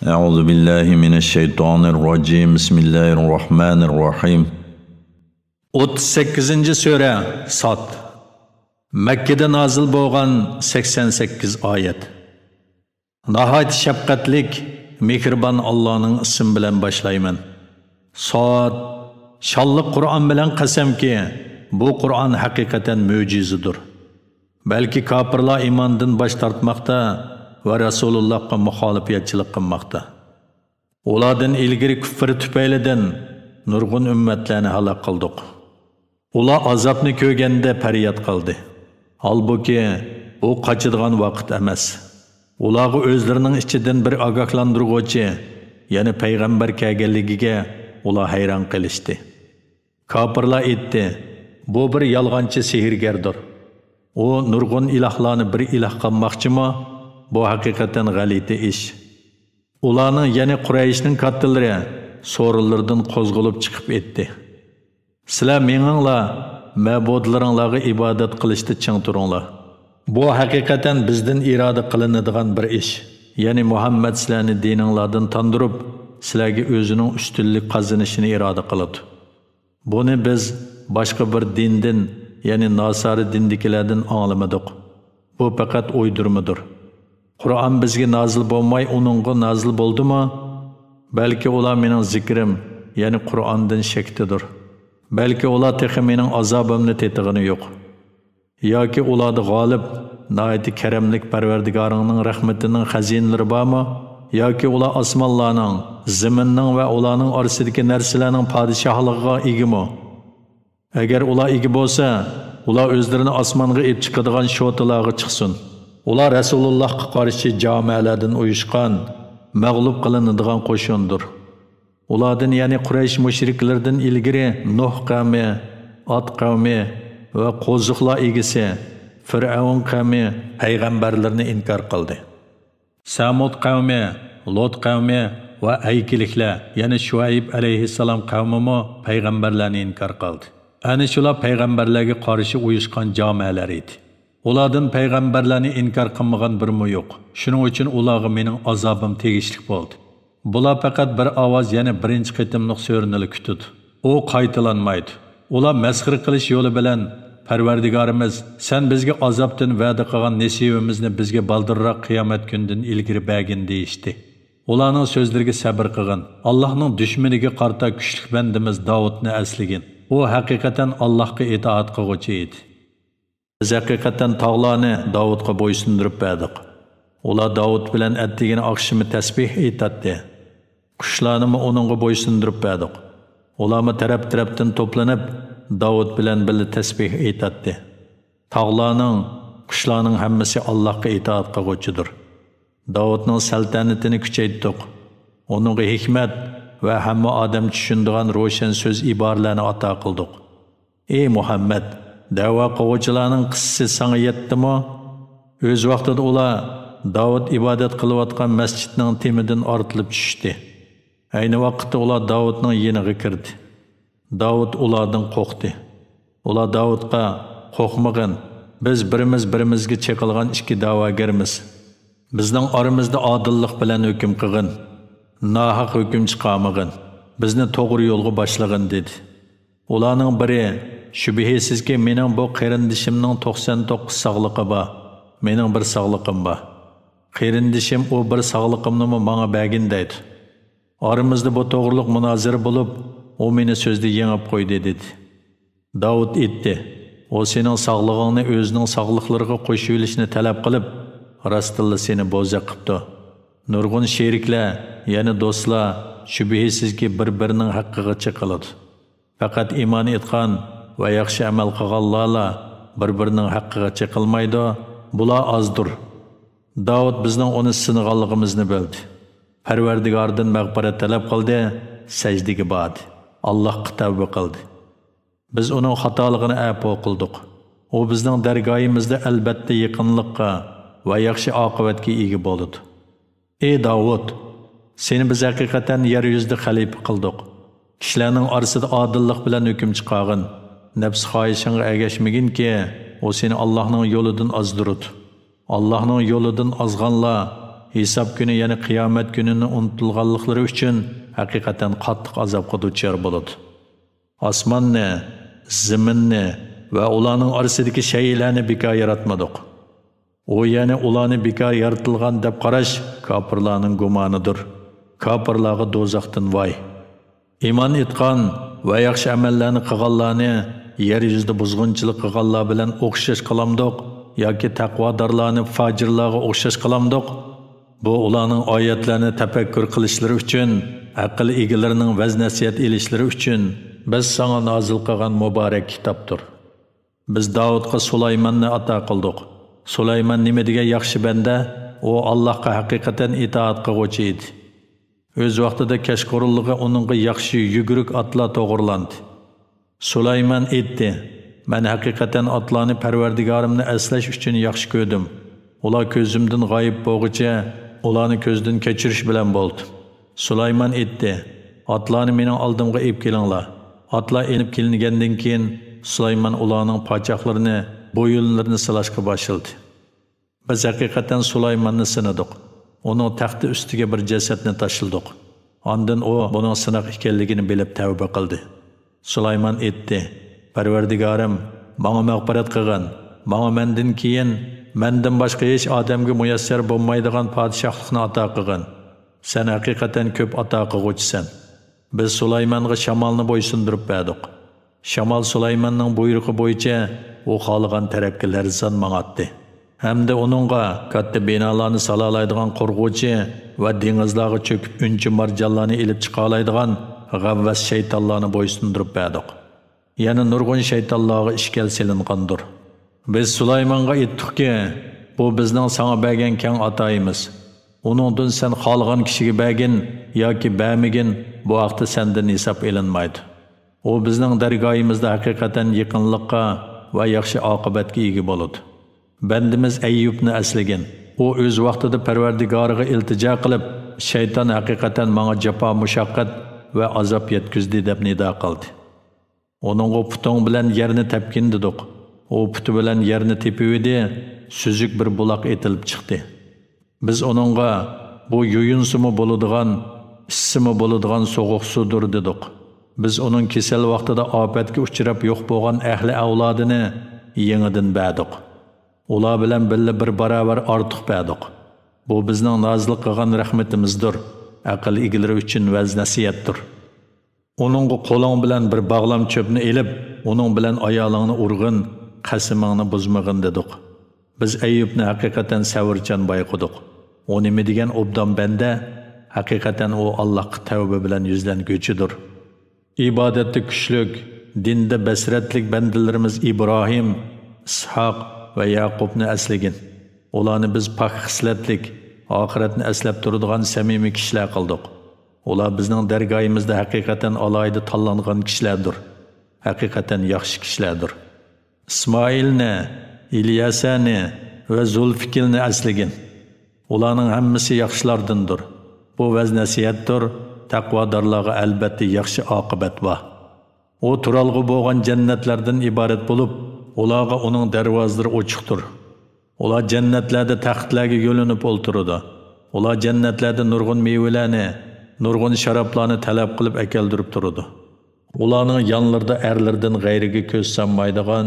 Euzu billahi mineşşeytanirracim. Bismillahirrahmanirrahim. 38. sure Sad. Mekke'de nazil bo'lgan 88 oyat. Nahayat şefqatlik, mehribon Allohning ismi bilan boshlayman. Sad. Şalliq Qur'on bilan qasamki, bu Qur'on haqiqatan mo'jizadir. Balki kafirlar iymondan bosh tortmoqda va Rasulullahga muxolifatchilik qilmoqda. Ulardan ilgari kufr tufaylidan nurg'un ummatlarni halok qildik. Ular azobni ko'rganda faryod qildi. Halbuki u qochadigan vaqt emas. Ularga o'zlarining ichidan bir ogohlantiruvchi, ya'ni payg'ambar kelganligiga ular hayron qilishdi. Kafirlar aytdi, bu bir yolg'onchi sehrgardir. O nurg'un ilohlarni bir iloh qilmoqchimi? Bu haqiqatan g'alati ish. Ularning, ya'ni Qurayshning kattalari so'rinlardan qo'zg'alib chiqib etdi. Sizlar meninglar ma'budlaringlarga ibodat qilishda ching turinglar. Bu haqiqatan bizdan iroda qilinadigan bir ish. Ya'ni Muhammad sizlarni dininglardan tandirib, sizlarga o'zining ustunlik qozonishini iroda qiladi. Buni biz boshqa bir dindan, ya'ni Nasara dindikilardan anglamadik. Bu faqat o'ydirmadir. Qur'on bizga nazil bo'lmay, uningga nazil bo'ldimi? Balki ular mening zikrim, ya'ni Qur'ondan shaktidir. Balki ular texi mening azobimni tetig'ini yo'q. Yoki ularda g'olib, noiti karamlik Parvardigoringning rahmatining xazinalari bormi? Yoki ular osmonlarning, zaminning va ularning orasidagi narsalarning podshohligiga egami? Agar ular ega bo'lsa, ular o'zlarini osmonga ep chiqadigan shotalarga chiqsin. Ular Rasulullahga qarshi jamoalardan uyushgan, mag'lub qilinadigan qo'shindir. Ulardan, ya'ni Quraysh mushriklaridan ilgari Nuh qavmi, Ad qavmi va qo'ziqlar egisi Fir'avn qavmi payg'ambarlarni inkor qildi. Samud qavmi, Lot qavmi va aykiliklar, ya'ni Shuayb alayhissalom qavmi payg'ambarlarni inkor qildi. Ana shular payg'ambarlarga qarshi uyushgan jamoalar edi. Ulardan payg'ambarlarni inkor qilmagan birmi yo'q. Shuning uchun ularga mening azobim tegishli bo'ldi. Bular faqat bir ovoz, ya'ni birinchi qitimliq so'rinili kutdi. U qaytalanmaydi. Ular masxir qilish yo'li bilan Parvardigorimiz, sen bizga azobdan va'da qilgan nasibimizni bizga baldirroq qiyomat kunidan ilgari bergin deyishdi. Ularning so'zlariga sabr qilgan. Allohning dushmaniga qarta kuchli bandimiz Davudni asligin. U haqiqatan Allohga itoat qiluvchi edi. Biz haqiqatan tog'larni Davudga bo'ysundirib berdik. Ular Davud bilan attigini oqshimi tasbih aytadi. Qushlarni uningga bo'ysundirib berdik. Ularni taraf-tarafdan to'planib Davud bilan birga tasbih aytadi. Tog'larning, qushlarning hammasi Allohga itoat qiluvchidir. Davudning saltanatini kuchaytirdik. Uningga hikmat va hamma odam tushunadigan ro'shan so'z iboralarni ato qildik. Ey Muhammad, da'vo qiluvchilarning qissasi senga yetdimi? O'z vaqtida ular Davud ibodat qilayotgan masjidning temidan ortilib tushdi. Ayni vaqtda ular Davudning yeniga kirdi. Davud ulardan qo'rqdi. Ular Davudga, qo'rqmagin, biz birimizga chekilgan ikki da'vogarmiz. Bizning oramizda odillik bilan hukm qilgin. Nohaq hukm chiqarmagin. Bizni to'g'ri yo'lga boshlagin dedi. Ularning biri, shubhisizki mening bu qarindishimning 99 sog'lig'i bor. Mening bir sog'lig'im bor. Qarindishim u bir sog'lig'imni menga bergin deydi. Aramizda bu to'g'riliq munozara bo'lib, u meni so'zda yengib qo'ydi dedi. Davud aytdi, o sening sog'lig'ingni o'zining sog'liqlariga qo'shib olishni talab qilib, rostilla seni bo'zaq qildi. Nurg'un sheriklar, ya'ni do'stlar, shubhisizki bir-birining haqqiga chiqiladi. Faqat iymon etgan va yaxshi amal qilganlar bir-birining haqqiga chiqilmaydi. Bular azdir. Davud bizning uni sinaganligimizni bildi. Parvardigordan mag'firat talab qildi, sajdaga bordi. Allohga tavba qildi. Biz uning xatoligini afo qildik. U bizning dargoyimizda albatta yaqinlikqa va yaxshi oqibatga ega bo'ladi. Ey Davud, seni biz haqiqatan yer yuzida xalifa qildik. Kishilarning orasida odillik bilan hukm chiqargin. Nafs xohishingga ergashmaginki, u seni Allohning yo'lidan ozdiradi. Allohning yo'lidan ozganlar hisob kuni ya'ni qiyomat kunini unutilganliklari uchun haqiqatan qattiq azobga duchor bo'ladi. Osmonni, zaminni va ularning orasidagi shaylarni bekor yaratmadik. O ya'ni ularni bekor yaratilgan deb qarash kofirlarning gumonidir. Kofirlarga do'zaxdan voy. Iymon etgan va yaxshi amallarni qilganlarni yer yuzida buzg'unchilik qilganlar bilan o'xshash qilamdiq yoki taqvodorlarni fojirlarga o'xshash qilamdiq. Bu ularning oyatlarini tafakkur qilishlari uchun, aql egalarining vaz-nasihat elishlari uchun biz sana nozil qilgan muborak kitobdir. Biz Davudga Sulaymonni ato qildik. Sulaymon nima degan yaxshi banda, u Allohga haqiqatan itoat qiluvchi edi. O'z vaqtida kashqurulliga uningga yaxshi yuguruk atlar to'g'rilandi. Sulaymon aytdi: "Men haqiqatan atlarni Parvardigorimni eslash uchun yaxshi ko'rdim. Ular ko'zimdan g'oyib bo'lguncha, ularni ko'zdan kechirish bilan bo'ldi." Sulaymon aytdi: "Atlarni mening oldimga olib kelinglar." Atlar elib kelingandan keyin Sulaymon ularning pochoqlarini, bo'yinlarini silashga boshladi. Biz haqiqatan Sulaymonni sinadik. Onun taxti ustiga bir jasadni tashladik. Ondan u buning sinoq ekanligini bilib tavba qildi. Sulaymon aytdi: "Parvardigorim, menga mag'firat qilgin. Menga mendan keyin mendan boshqa hech odamga muyassar bo'lmaydigan podshohlikni ato qilgin. Sen haqiqatan ko'p ato qilguvchisan." Biz Sulaymonga shamolni bo'ysundirib berdik. Shamol Sulaymonning buyrug'i bo'yicha u xohlagan tarafga larzon mang'atdi. Hamda uningga katta binolarni salalaydigan qurg'uvchi va dengizlarga cho'kib unchi marjonlarni ilib chiqa oladigan g'avvas shaytonlarni bo'ysundirib berdik. Yana nurg'un shaytonlarga ishkal silingandir. Biz Sulaymonga aytdikki, bu bizning sana bergan keng atoyimiz. Uningdan sen xohlagan kishiga bergin yoki bermagin, bu vaqtda sendan hisob elinmaydi. U bizning dargoyimizda haqiqatan yaqinlikqa va yaxshi oqibatga ega bo'ladi. Bandimiz Ayyubni aslagin. U o'z vaqtida Parvardigoriga iltijo qilib, shayton haqiqatan menga jafo mushaqqat va azob yetkazdi deb nido qildi. Uningga putung bilan yerni tepkin dedik. U puti bilan yerni tepivdi, suzuk bir buloq etilib chiqdi. Biz uningga bu yuyunsimi bo'ladigan, issimi bo'ladigan so'g'uq sudur dedik. Biz uning kesal vaqtida ofatga uchrab yo'q bo'lgan ahli avlodini yangidan berdik. Ular bilan birga bir barobar ortiq berdik. Bu bizning nozil qilgan rahmatimizdir. Aql egalari uchun vaz nasihatdir. Uningga qo'ling bilan bir bog'lam cho'pni elib, uning bilan ayolingni urg'in, qasimingni buzmag'in dedik. Biz Ayyubni haqiqatan savrchan bayqudik. O nima degan obdon banda, haqiqatan u Allohga tavba bilan yuzlanguvchidir. İbadetli kuchlik, dinda basratlik bandalarimiz İbrahim, İshaq va Yaqubni aslagin. Ularni biz pok xislatlik, oxiratni aslab turadigan samimiy kishilar qildik. Ular bizning dargoyimizda haqiqatan alayda tanlangan kishilardir. Haqiqatan yaxshi kishilardir. İsmoilni, İlyasani va Zulfikilni aslagin. Ularning hammasi yaxshilardandir. Bu vaz nasihatdir. Taqvodorlarga albatta yaxshi oqibat bor. U turalg'i bo'lgan jannatlardan iborat bo'lib, ularga uning darvozalari ochiqdir. Ular jannatlarda taxtlarga yo'linib o'ltiradi. Ular jannatlarda nurg'un mevalarni, nurg'un sharoblarni talab qilib akeldirib turadi. Ularning yonlarida erlardan g'ayriga ko'z sanmaydigan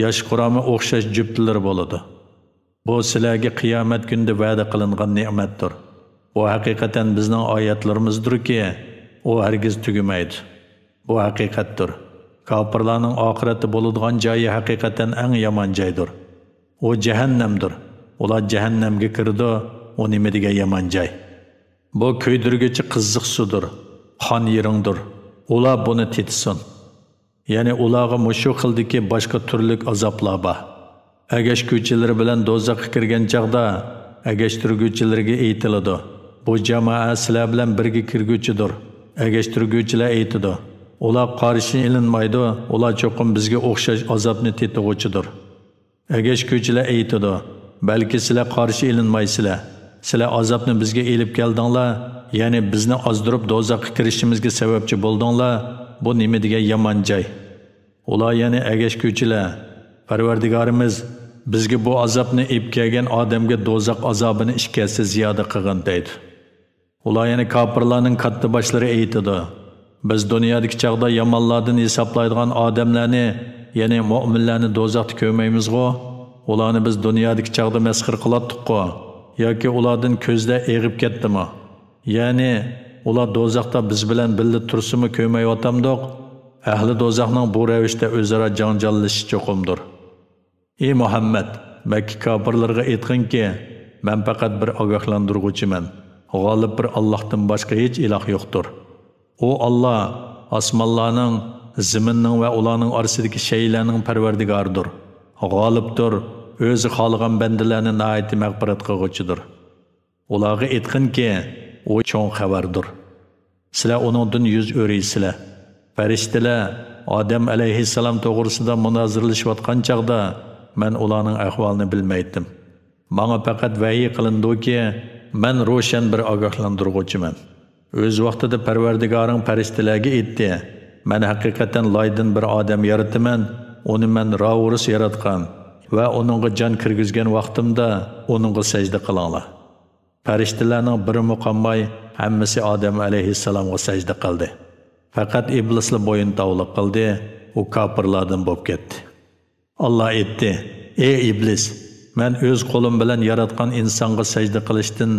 yosh qurami o'xshash juftlar bo'ladi. Bu sizlarga qiyomat kunida va'da qilingan ne'matdir. Bu haqiqatan bizning oyatlarimizdirki, u hargiz tugamaydi. Bu haqiqatdir. Kofirlarning oxirati bo'ladigan joyi haqiqatan eng yomon joydir. U jahannamdir. Ular jahannamga kirdi, u nima degan yomon joy. Bu kuydirgichi qizziq sudir, qon yeringdir. Ular buni tetsin. Ya'ni ularga mushu qildiki boshqa turlik azoblar bor. Agashguvchilari bilan do'zaxga kirgan chaqda agashtirguvchilarga aytiladi: "Bu jamoa sizlar bilan birga kirguvchidir." Agashtirguvchilar aytadi: "Ular qarshi ilinmaydi, ular cho'qim bizga o'xshash azobni tetug'uchidir." Agashguvchilar aytadi: "Balki sizlar qarshi ilinmaysizlar. Sizlar azobni bizga elib keldinglar, ya'ni bizni ozdirib do'zaxga kirishimizga sababchi bo'ldinglar. Bu nima degan yomon joy." Ular ya'ni agashguvchilar: "Parvardigorimiz, bizga bu azobni ib kelgan odamga do'zax azobini ikkasi ziyoda qilgan deydi. Ular yana kofirlarning katta boshlari aytadi. Biz dunyodagi chaqda yomonlardan hisoblaydigan odamlarni, ya'ni mu'minlarni do'zaxda ko'rmaymiz-ku. Ularni biz dunyodagi chaqda masxir qilatdik-ku, yoki ulardan ko'zda eg'ib ketdimi? Ya'ni ular do'zaxda biz bilan birga tursimi ko'rmayotamdiq. Ahli do'zaxning bu ravishda o'zaro janjallashishi cho'qimdir. Ey Muhammad, Makka kofirlarga aytqinki, men faqat bir ogohlantiruvchiman. G'olib bir Allohdan boshqa hech iloh yo'qdir. O Allah osmonlarning, zaminning va ularning orasidagi shaylarning parvardigoridir. G'olibdir, o'zi xohlagan bandalarni nihoyat mag'firat qilguvchidir. Ularga aytqinki, u cho'ng xabardir. Sizlar uningdan yuz o'raysizlar. Farishtalar Odam alayhissalom to'g'risida munozirlashayotgan chaqda men ularning ahvolini bilmaydim. Menga faqat vahiy qilindiki, men ro'shan bir ogohlantiruvchiman. O'z vaqtida Parvardigoring farishtalarga aytdi: "Men haqiqatan loydan bir odam yarataman, uni men ravurus yaratgan va uningga jon kirgizgan vaqtimda uningga sajda qilinglar." Farishtalarning biri muqammay hammasi Odam alayhissalomga sajda qildi. Faqat iblislar bo'yin tovliq qildi, u kofirlardan bo'lib ketdi. Allah aytdi: "Ey iblis, men o'z qo'lim bilan yaratgan insonga sajda qilishdan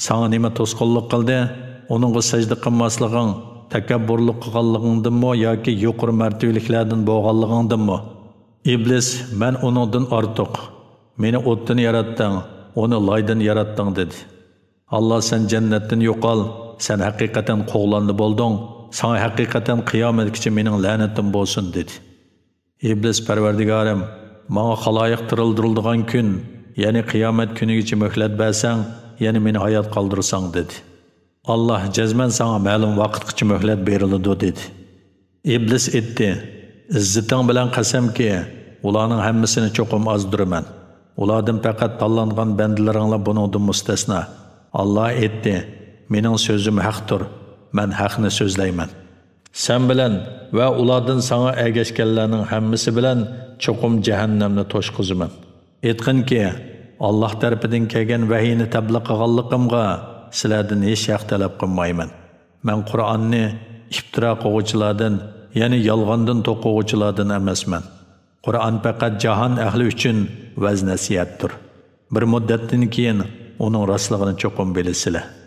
sana nima to'sqinlik qildi? Uningga sajda qilmasliging takabburlik qilganligingdanmi yoki yuqori martabaliklardan bo'lganligingdanmi?" Iblis: "Men uningdan ortiq. Meni o'tdan yaratding, uni loydan yaratding" dedi. Allah: "Sen jannatdan yo'qol, sen haqiqatan qo'g'landi bo'lding. Sana haqiqatan qiyomatgacha mening la'natim bo'lsin" dedi. Iblis: "Parvardigorim, menga xaloyiq tirildiriladigan kun, ya'ni qiyomat kunigacha muhlat bersang, ya'ni meni hayot qoldirsang" dedi. Allah: "Jazman sana ma'lum vaqtgacha muhlat beriladi" dedi. Iblis aytdi: "Izziting bilan qasamki, ularning hammasini cho'qim ozdiraman. Ulardan faqat tanlangan bandalaringlar buningdan mustasno." Allah aytdi: "Mening so'zim haqdir. Men haqni so'zlayman. Sen bilan va ulardan sana ergashganlarning hammasi bilan cho'qim jahannamni to'shqizaman. Aytqinki, Allah tarafidan kelgan vahiyni tabliq qilganligimga sizlardan hech haq talab qilmayman. Men Qur'onni iftiro qiluvchilardan, ya'ni yolg'ondan to'quvchilardan emasman. Qur'on faqat jahon ahli uchun vaz nasihatdir. Bir muddatdan keyin uning rostligini cho'qim bilasizlar."